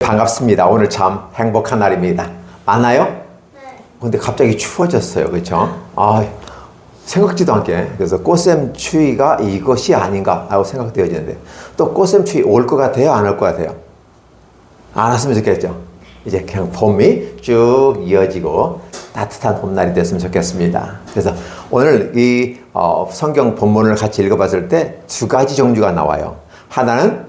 반갑습니다. 오늘 참 행복한 날입니다. 맞나요? 네. 근데 갑자기 추워졌어요. 그렇죠? 생각지도 않게. 그래서 꽃샘 추위가 이것이 아닌가 하고 생각되어지는데 또 꽃샘 추위 올 것 같아요? 안 올 것 같아요? 안 왔으면 좋겠죠? 이제 그냥 봄이 쭉 이어지고 따뜻한 봄날이 됐으면 좋겠습니다. 그래서 오늘 이 성경 본문을 같이 읽어봤을 때 두 가지 종류가 나와요. 하나는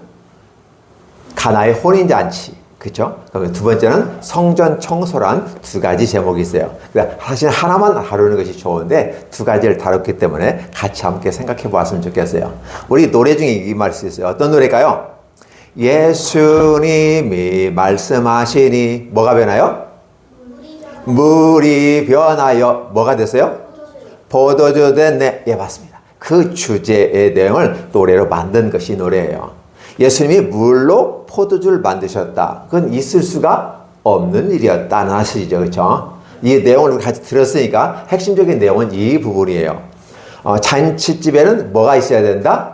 가나의 혼인잔치, 그렇죠? 그러면 두 번째는 성전 청소란 두 가지 제목이 있어요. 그러니까 사실 하나만 다루는 것이 좋은데 두 가지를 다뤘기 때문에 같이 함께 생각해 보았으면 좋겠어요. 우리 노래 중에 이 말이 있어요. 어떤 노래일까요? 예수님이 말씀하시니 뭐가 변하여? 물이 변하여 뭐가 됐어요? 포도주 됐네. 예, 맞습니다. 그 주제의 내용을 노래로 만든 것이 노래예요. 예수님이 물로 포도주를 만드셨다. 그건 있을 수가 없는 일이었다는 사실이죠. 그렇죠? 이 내용을 같이 들었으니까 핵심적인 내용은 이 부분이에요. 잔치집에는 뭐가 있어야 된다?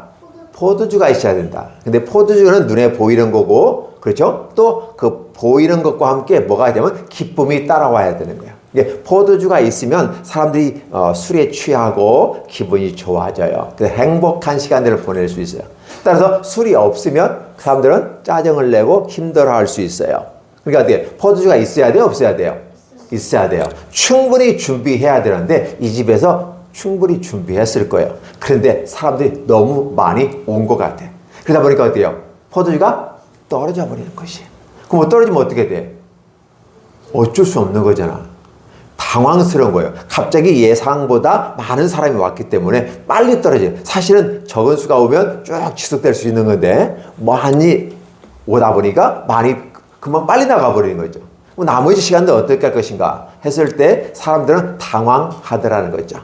포도주가 있어야 된다. 근데 포도주는 눈에 보이는 거고, 그렇죠? 또 그 보이는 것과 함께 뭐가 되면 기쁨이 따라와야 되는 거예요. 이게 포도주가 있으면 사람들이 술에 취하고 기분이 좋아져요. 그래서 행복한 시간들을 보낼 수 있어요. 따라서 술이 없으면 사람들은 짜증을 내고 힘들어할 수 있어요. 그러니까 어떻게 포도주가 있어야 돼요? 없어야 돼요? 있어야 돼요. 충분히 준비해야 되는데 이 집에서 충분히 준비했을 거예요. 그런데 사람들이 너무 많이 온 것 같아. 그러다 보니까 어때요? 포도주가 떨어져 버리는 것이에요. 그럼 떨어지면 어떻게 돼? 어쩔 수 없는 거잖아. 당황스러운 거예요. 갑자기 예상보다 많은 사람이 왔기 때문에 빨리 떨어져요. 사실은 적은 수가 오면 쭉 지속될 수 있는 건데 많이 오다 보니까 많이 금방 빨리 나가버리는 거죠. 나머지 시간도 어떻게 할 것인가 했을 때 사람들은 당황하더라는 거죠.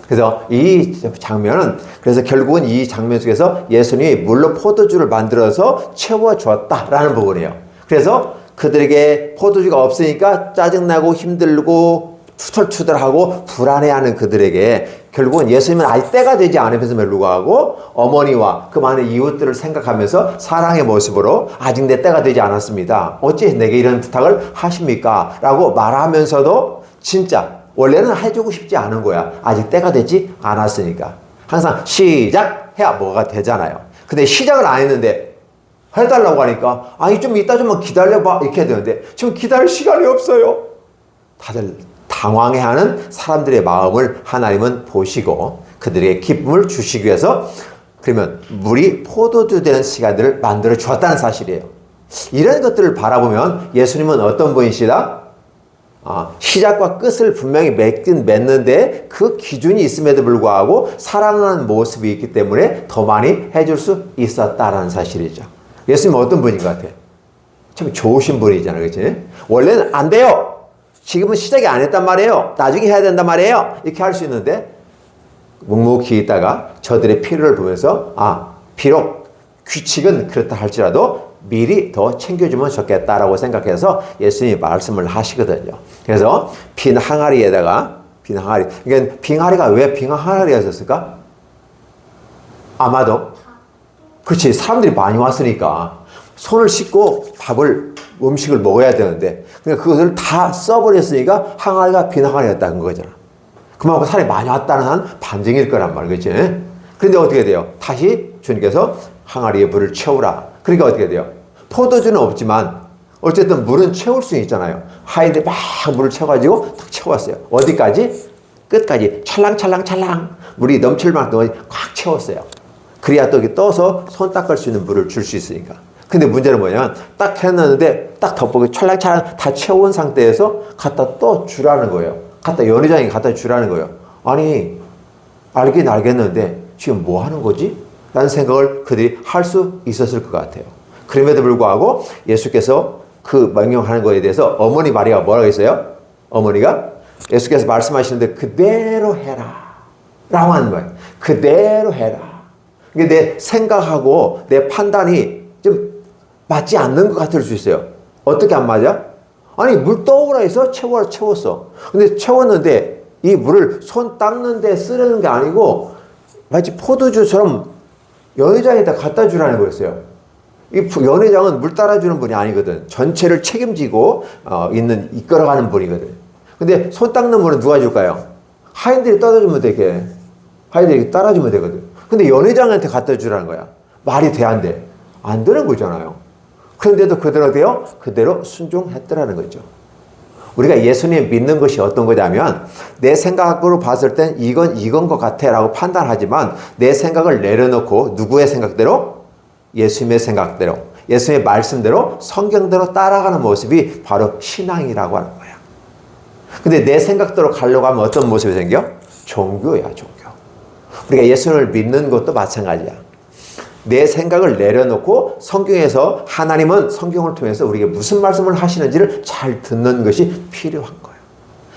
그래서 이 장면은 그래서 결국은 이 장면 속에서 예수님이 물로 포도주를 만들어서 채워줬다라는 부분이에요. 그래서 그들에게 포도주가 없으니까 짜증나고 힘들고 투덜투덜하고 불안해하는 그들에게 결국은 예수님은 아직 때가 되지 않으면서 불구하고 어머니와 그 많은 이웃들을 생각하면서 사랑의 모습으로 아직 내 때가 되지 않았습니다. 어찌 내게 이런 부탁을 하십니까? 라고 말하면서도 진짜 원래는 해주고 싶지 않은 거야. 아직 때가 되지 않았으니까. 항상 시작해야 뭐가 되잖아요. 근데 시작을 안 했는데 해달라고 하니까 아니 좀 이따 좀 기다려봐 이렇게 해야 되는데 지금 기다릴 시간이 없어요. 다들 당황해하는 사람들의 마음을 하나님은 보시고 그들에게 기쁨을 주시기 위해서 그러면 물이 포도주 되는 시간들을 만들어 주었다는 사실이에요. 이런 것들을 바라보면 예수님은 어떤 분이시다? 시작과 끝을 분명히 맺는데 그 기준이 있음에도 불구하고 사랑하는 모습이 있기 때문에 더 많이 해줄 수 있었다라는 사실이죠. 예수님은 어떤 분인 것 같아? 참 좋으신 분이잖아요. 그렇지? 원래는 안 돼요. 지금은 시작이 안 했단 말이에요. 나중에 해야 된단 말이에요. 이렇게 할 수 있는데 묵묵히 있다가 저들의 필요를 보면서 비록 규칙은 그렇다 할지라도 미리 더 챙겨주면 좋겠다라고 생각해서 예수님이 말씀을 하시거든요. 그래서 빈 항아리에다가 그러니까 빈 항아리가 왜 빈 항아리였을까? 아마도 그렇지. 사람들이 많이 왔으니까 손을 씻고 음식을 먹어야 되는데 그러니까 그것을 다 써버렸으니까 항아리가 빈 항아리였다는 거잖아. 그만큼 사람이 많이 왔다는 반증일 거란 말이지. 그런데 어떻게 돼요? 다시 주님께서 항아리에 물을 채우라. 그러니까 어떻게 돼요? 포도주는 없지만 어쨌든 물은 채울 수 있잖아요. 하인들이 막 물을 채워가지고 딱 채웠어요. 어디까지? 끝까지 찰랑찰랑찰랑 물이 넘칠 만큼 꽉 채웠어요. 그래야 또 이렇게 떠서 손 닦을 수 있는 물을 줄 수 있으니까. 근데 문제는 뭐냐면 딱 해놨는데 딱 덮고 찰랑찰랑 다 채운 상태에서 갖다 또 주라는 거예요. 연회장에 갖다 주라는 거예요. 아니 알긴 알겠는데 지금 뭐 하는 거지? 라는 생각을 그들이 할 수 있었을 것 같아요. 그럼에도 불구하고 예수께서 그 명령하는 거에 대해서 어머니 마리아가 뭐라고 했어요? 어머니가 예수께서 말씀하시는데 그대로 해라 라고 하는 거예요. 그대로 해라. 이게 내 생각하고 내 판단이 좀 맞지 않는 것 같을 수 있어요. 어떻게 안 맞아? 아니 물 떠오라 해서 채웠어. 근데 채웠는데 이 물을 손 닦는 데 쓰려는 게 아니고 마치 포도주처럼 연회장에다 갖다 주라는 거였어요. 이 연회장은 물 따라주는 분이 아니거든. 전체를 책임지고 이끌어가는 분이거든. 근데 손 닦는 분은 누가 줄까요? 하인들이 떠다주면 되게. 하인들이 따라주면 되거든. 근데 연회장한테 갖다 주라는 거야. 말이 돼, 안 돼? 안 되는 거잖아요. 그런데도 그대로 돼요? 그대로 순종했더라는 거죠. 우리가 예수님 믿는 것이 어떤 거냐면 내 생각으로 봤을 땐 이건 것 같아 라고 판단하지만 내 생각을 내려놓고 누구의 생각대로? 예수님의 생각대로, 예수님의 말씀대로, 성경대로 따라가는 모습이 바로 신앙이라고 하는 거야. 근데 내 생각대로 가려고 하면 어떤 모습이 생겨? 종교야, 종교. 우리가 예수님을 믿는 것도 마찬가지야. 내 생각을 내려놓고 성경에서 하나님은 성경을 통해서 우리에게 무슨 말씀을 하시는지를 잘 듣는 것이 필요한 거예요.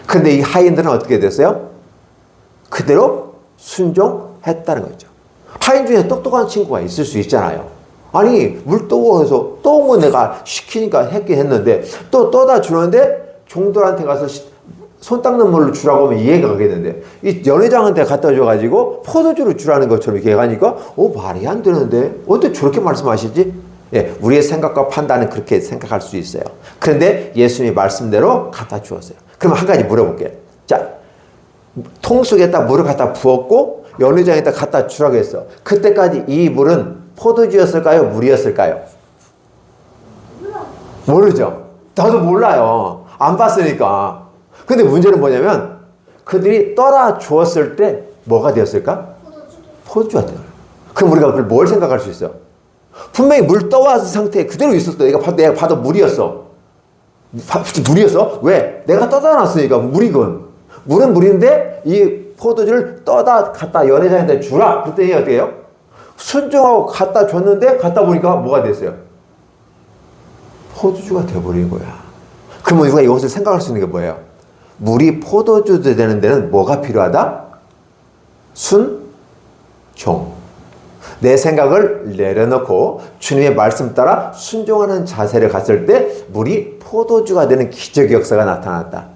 그런데 이 하인들은 어떻게 됐어요? 그대로 순종했다는 거죠. 하인 중에 똑똑한 친구가 있을 수 있잖아요. 아니 물 떠워서 떠온 거 내가 시키니까 했긴 했는데 또 떠다 주는데 종들한테 가서 손 닦는 물로 주라고 하면 이해가 가겠는데 이 연회장한테 갖다 줘가지고 포도주를 주라는 것처럼 이렇게 하니까 말이 안 되는데 어떻게 저렇게 말씀하시지? 예, 우리의 생각과 판단은 그렇게 생각할 수 있어요. 그런데 예수님의 말씀대로 갖다 주었어요. 그럼 한 가지 물어볼게요. 자, 통 속에다 물을 갖다 부었고 연회장에다 갖다 주라고 했어. 그때까지 이 물은 포도주였을까요? 물이었을까요? 모르죠. 나도 몰라요. 안 봤으니까. 근데 문제는 뭐냐면 그들이 떠다 주었을 때 뭐가 되었을까? 포도주가 되어요. 그럼 우리가 그걸 뭘 생각할 수 있어? 분명히 물 떠와서 상태에 그대로 있었어. 내가 봐도 물이었어. 물이었어? 왜? 내가 떠다 놨으니까 물이건. 물은 물인데 이 포도주를 떠다 갖다 연회장한테 주라. 그랬더니 어떻게 해요? 순종하고 갖다 줬는데 갖다 보니까 뭐가 됐어요? 포도주가 되어버린 거야. 그러면 우리가 이것을 생각할 수 있는 게 뭐예요? 물이 포도주 되는 데는 뭐가 필요하다? 순종. 내 생각을 내려놓고 주님의 말씀 따라 순종하는 자세를 갔을 때 물이 포도주가 되는 기적의 역사가 나타났다.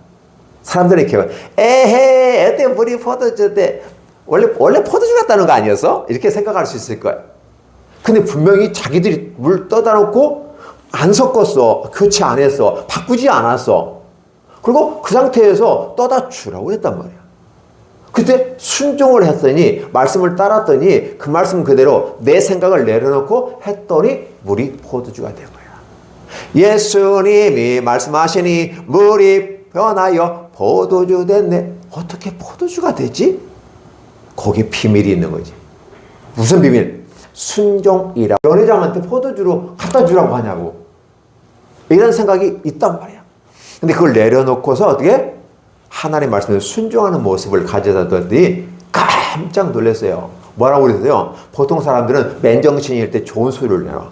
사람들이 이렇게 에헤 어때 물이 포도주 돼. 원래 포도주 같다는 거 아니었어? 이렇게 생각할 수 있을 거야. 근데 분명히 자기들이 물 떠다 놓고 안 섞었어. 교체 안 했어. 바꾸지 않았어. 그리고 그 상태에서 떠다 주라고 했단 말이야. 그때 순종을 했더니 말씀을 따랐더니 그 말씀 그대로 내 생각을 내려놓고 했더니 물이 포도주가 된 거야. 예수님이 말씀하시니 물이 변하여 포도주 됐네. 어떻게 포도주가 되지? 거기 비밀이 있는 거지. 무슨 비밀? 순종이라. 연회장한테 포도주로 갖다 주라고 하냐고. 이런 생각이 있단 말이야. 근데 그걸 내려놓고서 어떻게? 하나님 말씀에 순종하는 모습을 가져다 뒀더니 깜짝 놀랐어요. 뭐라고 그랬어요? 보통 사람들은 맨정신일 때 좋은 소리를 내놔.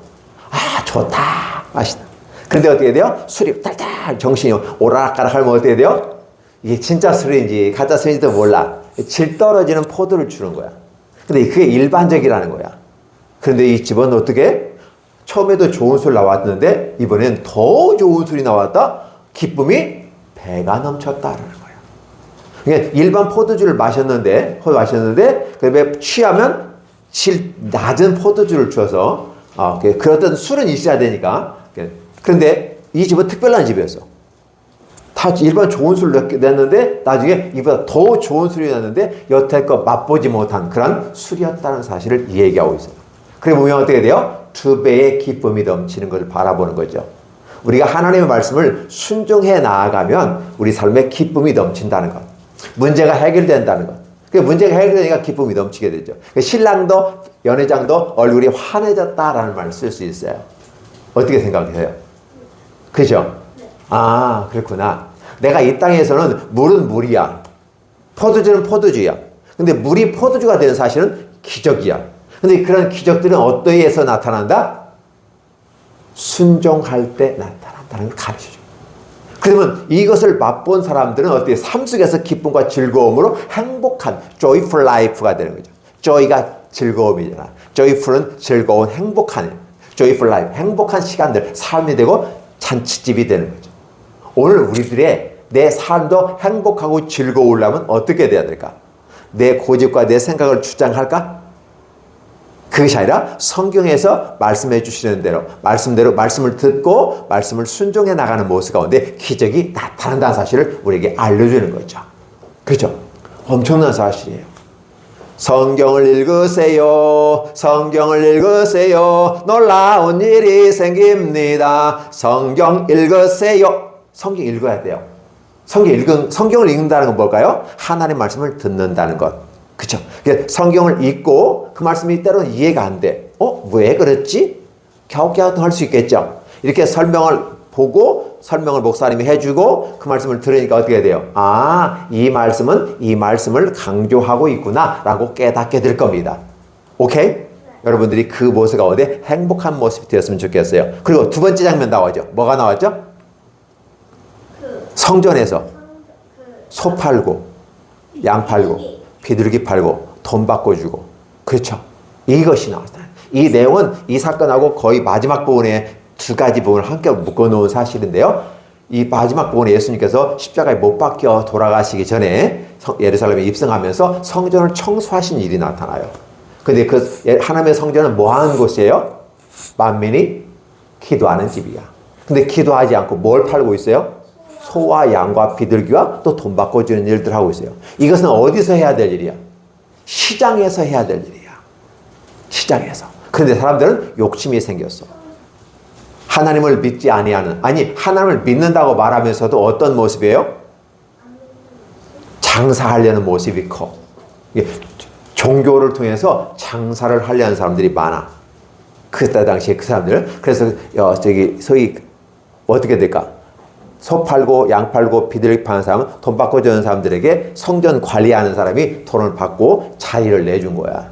아, 좋다. 맛있다. 근데 어떻게 돼요? 술이 딸딸 정신이 오락가락 하면 어떻게 돼요? 이게 진짜 술인지 가짜 술인지도 몰라. 질 떨어지는 포도를 주는 거야. 근데 그게 일반적이라는 거야. 그런데 이 집은 어떻게? 처음에도 좋은 술 나왔는데 이번엔 더 좋은 술이 나왔다? 기쁨이 배가 넘쳤다라는 거야. 그러니까 일반 포도주를 마셨는데 그다음에 취하면 질 낮은 포도주를 줘서 그렇던 술은 있어야 되니까. 그런데 이 집은 특별한 집이었어. 다 일반 좋은 술을 냈는데 나중에 이보다 더 좋은 술이 났는데 여태껏 맛보지 못한 그런 술이었다는 사실을 얘기하고 있어요. 그래 보면 어떻게 돼요? 두 배의 기쁨이 넘치는 것을 바라보는 거죠. 우리가 하나님의 말씀을 순종해 나아가면 우리 삶에 기쁨이 넘친다는 것. 문제가 해결된다는 것. 그 문제가 해결되니까 기쁨이 넘치게 되죠. 신랑도 연회장도 얼굴이 환해졌다라는 말을 쓸 수 있어요. 어떻게 생각해요? 그죠? 아, 그렇구나. 내가 이 땅에서는 물은 물이야. 포도주는 포도주야. 근데 물이 포도주가 되는 사실은 기적이야. 근데 그런 기적들은 어디에서 나타난다? 순종할 때 나타난다는 걸 가르쳐줘요. 그러면 이것을 맛본 사람들은 어떻게 삶 속에서 기쁨과 즐거움으로 행복한 joyful life가 되는 거죠. joy가 즐거움이잖아. joyful은 즐거운 행복한 joyful life, 행복한 시간들, 삶이 되고 잔치집이 되는 거죠. 오늘 우리들의 내 삶도 행복하고 즐거우려면 어떻게 돼야 될까? 내 고집과 내 생각을 주장할까? 그것이 아니라 성경에서 말씀해 주시는 대로 말씀대로 말씀을 듣고 말씀을 순종해 나가는 모습 가운데 기적이 나타난다는 사실을 우리에게 알려주는 거죠. 그렇죠? 엄청난 사실이에요. 성경을 읽으세요. 성경을 읽으세요. 놀라운 일이 생깁니다. 성경 읽으세요. 성경 읽어야 돼요. 성경을 읽는다는 건 뭘까요? 하나님 말씀을 듣는다는 것. 그쵸? 성경을 읽고 그 말씀이 때로는 이해가 안 돼. 왜 그랬지? 갸웃갸웃 할 수 있겠죠? 이렇게 설명을 보고 설명을 목사님이 해주고 그 말씀을 들으니까 어떻게 돼요? 이 말씀은 이 말씀을 강조하고 있구나 라고 깨닫게 될 겁니다. 오케이? 네. 여러분들이 그 모습 가운데 행복한 모습이 되었으면 좋겠어요. 그리고 두 번째 장면 나오죠. 뭐가 나왔죠? 성전에서 소 팔고 양 팔고 비둘기 팔고 돈 바꿔주고 그렇죠. 이것이 나왔어요. 이 내용은 이 사건하고 거의 마지막 부분에 두 가지 부분을 함께 묶어놓은 사실인데요. 이 마지막 부분에 예수님께서 십자가에 못 박혀 돌아가시기 전에 예루살렘에 입성하면서 성전을 청소하신 일이 나타나요. 근데 그 하나님의 성전은 뭐 하는 곳이에요? 만민이 기도하는 집이야. 근데 기도하지 않고 뭘 팔고 있어요? 소와 양과 비둘기와 또 돈 바꿔주는 일들 하고 있어요. 이것은 어디서 해야 될 일이야? 시장에서 해야 될 일이야. 시장에서. 그런데 사람들은 욕심이 생겼어. 하나님을 믿지 아니하는, 하나님을 믿는다고 말하면서도 어떤 모습이에요? 장사하려는 모습이 커. 종교를 통해서 장사를 하려는 사람들이 많아. 그때 당시에 그 사람들. 그래서 소위 어떻게 될까? 소 팔고 양 팔고 비둘기 파는 사람은 돈 바꿔주는 사람들에게 성전 관리하는 사람이 돈을 받고 자리를 내준 거야.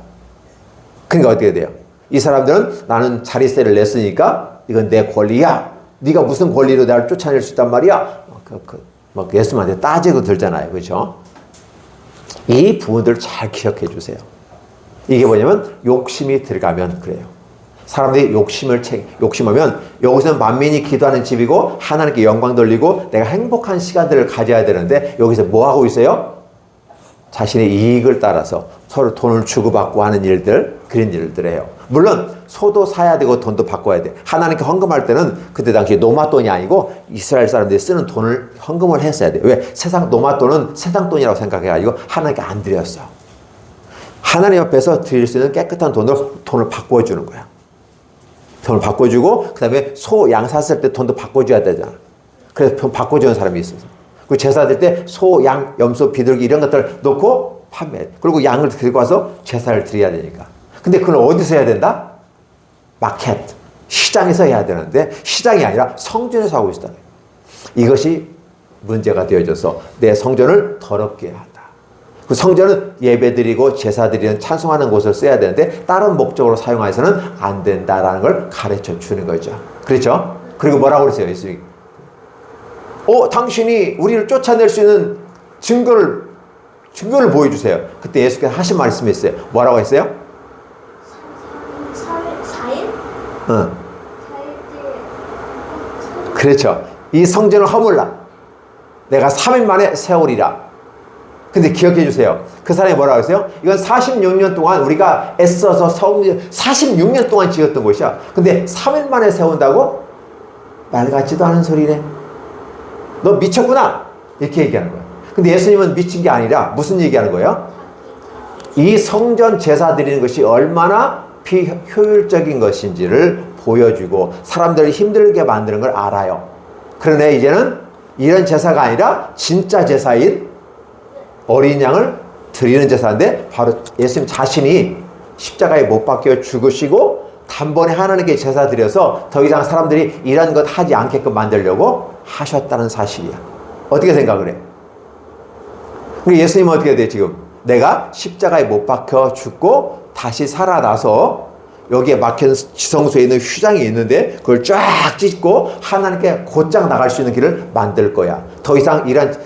그러니까 어떻게 돼요? 이 사람들은 나는 자리세를 냈으니까 이건 내 권리야. 네가 무슨 권리로 나를 쫓아낼 수 있단 말이야. 막 예수님한테 따지고 들잖아요. 그렇죠? 이 부분들을 잘 기억해 주세요. 이게 뭐냐면 욕심이 들어가면 그래요. 사람들이 욕심하면 여기서는 만민이 기도하는 집이고 하나님께 영광 돌리고 내가 행복한 시간들을 가져야 되는데 여기서 뭐 하고 있어요? 자신의 이익을 따라서 서로 돈을 주고받고 하는 일들, 그런 일들 해요. 물론 소도 사야 되고 돈도 바꿔야 돼. 하나님께 헌금할 때는 그때 당시 노마돈이 아니고 이스라엘 사람들이 쓰는 돈을 헌금을 했어야 돼. 왜? 노마돈은 세상 돈이라고 생각해가지고 하나님께 안 드렸어. 하나님 앞에서 드릴 수 있는 깨끗한 돈으로 돈을 바꿔주는 거야. 돈을 바꿔주고 그 다음에 소, 양 샀을 때 돈도 바꿔줘야 되잖아. 그래서 돈 바꿔주는 사람이 있어서. 그리고 제사 드릴 때 소, 양, 염소, 비둘기 이런 것들을 놓고 판매. 그리고 양을 들고 와서 제사를 드려야 되니까. 근데 그건 어디서 해야 된다? 마켓, 시장에서 해야 되는데 시장이 아니라 성전에서 하고 있다. 이것이 문제가 되어져서 내 성전을 더럽게 한다. 그 성전은 예배드리고 제사드리는 찬송하는 곳을 써야 되는데 다른 목적으로 사용해서는 안 된다라는 걸 가르쳐 주는 거죠. 그렇죠? 그리고 뭐라고 그랬어요? 예수님이 당신이 우리를 쫓아낼 수 있는 증거를 보여주세요. 그때 예수께서 하신 말씀이 있어요. 뭐라고 했어요? 4일? 응. 4일째. 그렇죠. 이 성전을 허물라. 내가 3일 만에 세우리라. 근데 기억해 주세요. 그 사람이 뭐라고 했어요? 이건 46년 동안 우리가 애써서 46년 동안 지었던 곳이야. 근데 3일 만에 세운다고? 말 같지도 않은 소리네. 너 미쳤구나. 이렇게 얘기하는 거야. 근데 예수님은 미친 게 아니라 무슨 얘기하는 거예요? 이 성전 제사 드리는 것이 얼마나 비효율적인 것인지를 보여주고 사람들을 힘들게 만드는 걸 알아요. 그러네 이제는 이런 제사가 아니라 진짜 제사인 어린 양을 드리는 제사인데 바로 예수님 자신이 십자가에 못 박혀 죽으시고 단번에 하나님께 제사 드려서 더 이상 사람들이 이런 것 하지 않게끔 만들려고 하셨다는 사실이야. 어떻게 생각을 해? 예수님은 어떻게 돼 지금? 내가 십자가에 못 박혀 죽고 다시 살아나서 여기에 막힌 지성소에 있는 휘장이 있는데 그걸 쫙 찢고 하나님께 곧장 나갈 수 있는 길을 만들 거야. 더 이상 이런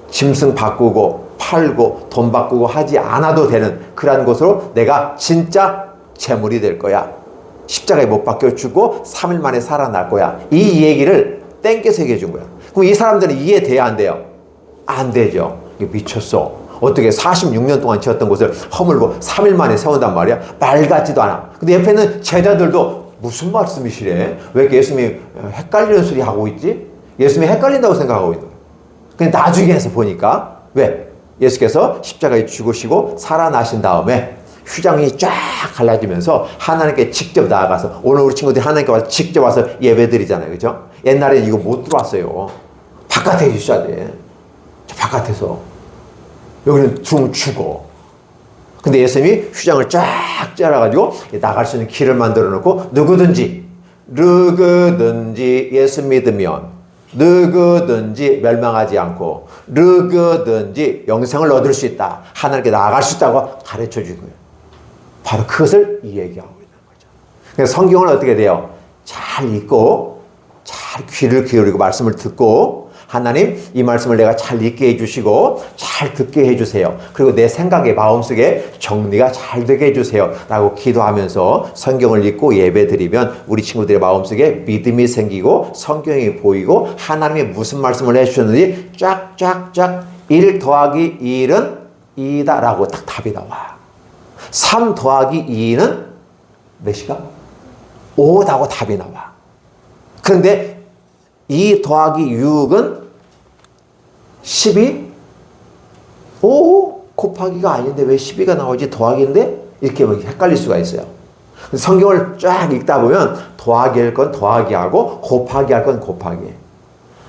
짐승 바꾸고 팔고 돈 바꾸고 하지 않아도 되는 그러한 곳으로 내가 진짜 재물이 될 거야. 십자가에 못 박혀 죽고 3일 만에 살아날 거야. 이 얘기를 땡겨서 얘기해 준 거야. 그럼 이 사람들은 이해돼야 안 돼요? 안 되죠. 이게 미쳤어. 어떻게 46년 동안 지었던 곳을 허물고 3일 만에 세운단 말이야? 말 같지도 않아. 근데 옆에 있는 제자들도 무슨 말씀이시래? 왜 이렇게 예수님이 헷갈리는 소리 하고 있지? 예수님이 헷갈린다고 생각하고 있는 거야. 근데 나중에 해서 보니까 왜? 예수께서 십자가에 죽으시고 살아나신 다음에 휘장이 쫙 갈라지면서 하나님께 직접 나아가서, 오늘 우리 친구들이 하나님께 와서 직접 와서 예배 드리잖아요. 그죠? 옛날에 이거 못 들어왔어요. 바깥에 있어야 돼. 저 바깥에서. 여기는 좀 죽어. 근데 예수님이 휘장을 쫙 잘라가지고 나갈 수 있는 길을 만들어 놓고 누구든지 예수 믿으면 누구든지 멸망하지 않고 누구든지 영생을 얻을 수 있다. 하나님께 나아갈 수 있다고 가르쳐 주는 거예요. 바로 그것을 이 얘기하고 있는 거죠. 그래서 성경을 어떻게 돼요? 잘 읽고 잘 귀를 기울이고 말씀을 듣고, 하나님 이 말씀을 내가 잘 읽게 해주시고 잘 듣게 해주세요. 그리고 내 생각에 마음속에 정리가 잘 되게 해주세요 라고 기도하면서 성경을 읽고 예배드리면 우리 친구들의 마음속에 믿음이 생기고 성경이 보이고 하나님이 무슨 말씀을 해주셨는지 쫙쫙쫙 1 더하기 1은 2다 라고 딱 답이 나와. 3 더하기 2는 몇이가? 5다고 답이 나와. 그런데 2 더하기 6은 12? 오, 곱하기가 아닌데 왜 12가 나오지? 더하기인데? 이렇게 헷갈릴 수가 있어요. 성경을 쫙 읽다 보면 더하기 할 건 더하기하고 곱하기 할 건 곱하기.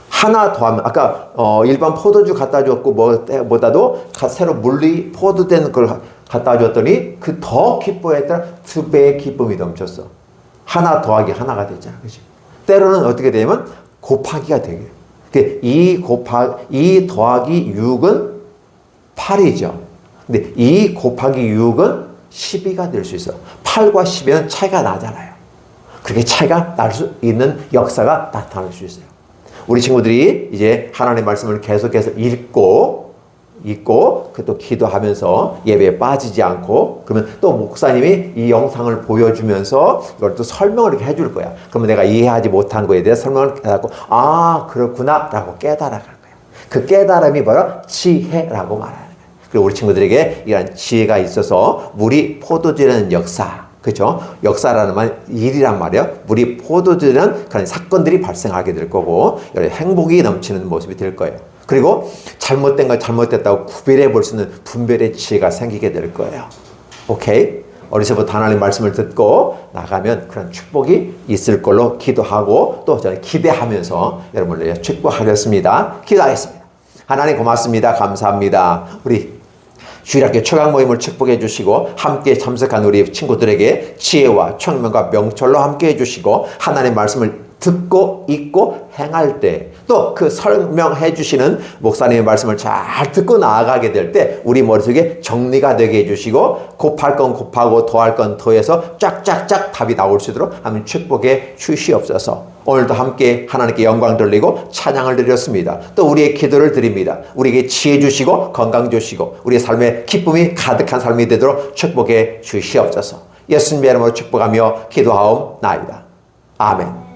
하나 더하면, 아까 일반 포도주 갖다 줬고 뭐보다도 새로 물리 포도된 걸 갖다 줬더니 그 더 기뻐했더라. 2배의 기쁨이 넘쳤어. 하나 더하기 하나가 됐잖아. 그치? 때로는 어떻게 되냐면 곱하기가 되게. 2 더하기 6은 8이죠. 근데 2 곱하기 6은 12가 될 수 있어. 8과 12는 차이가 나잖아요. 그렇게 차이가 날 수 있는 역사가 나타날 수 있어요. 우리 친구들이 이제 하나님의 말씀을 계속해서 읽고 또 기도하면서 예배에 빠지지 않고, 그러면 또 목사님이 이 영상을 보여주면서 이걸 또 설명을 이렇게 해줄 거야. 그러면 내가 이해하지 못한 거에 대해 설명을 깨닫고, 아, 그렇구나 라고 깨달아갈 거야. 그 깨달음이 바로 지혜라고 말하는 거야. 그리고 우리 친구들에게 이런 지혜가 있어서 물이 포도주라는 역사, 그죠? 역사라는 말, 일이란 말이에요. 물이 포도주라는 그런 사건들이 발생하게 될 거고, 여러 행복이 넘치는 모습이 될 거예요. 그리고 잘못된 걸 잘못됐다고 구별해 볼 수 있는 분별의 지혜가 생기게 될 거예요. 오케이? 어디서부터 하나님 말씀을 듣고 나가면 그런 축복이 있을 걸로 기도하고, 또 저는 기대하면서 여러분을 축복하겠습니다. 기도하겠습니다. 하나님 고맙습니다. 감사합니다. 우리 주일학교 초강 모임을 축복해 주시고 함께 참석한 우리 친구들에게 지혜와 청명과 명철로 함께 해주시고, 하나님의 말씀을 듣고 읽고 행할 때, 또 그 설명해 주시는 목사님의 말씀을 잘 듣고 나아가게 될 때 우리 머릿속에 정리가 되게 해주시고, 곱할 건 곱하고 더할 건 더해서 쫙쫙쫙 답이 나올 수 있도록 하나님 축복해 주시옵소서. 오늘도 함께 하나님께 영광 돌리고 찬양을 드렸습니다. 또 우리의 기도를 드립니다. 우리에게 지혜 주시고 건강 주시고 우리의 삶에 기쁨이 가득한 삶이 되도록 축복해 주시옵소서. 예수님의 이름으로 축복하며 기도하옵나이다. 아멘.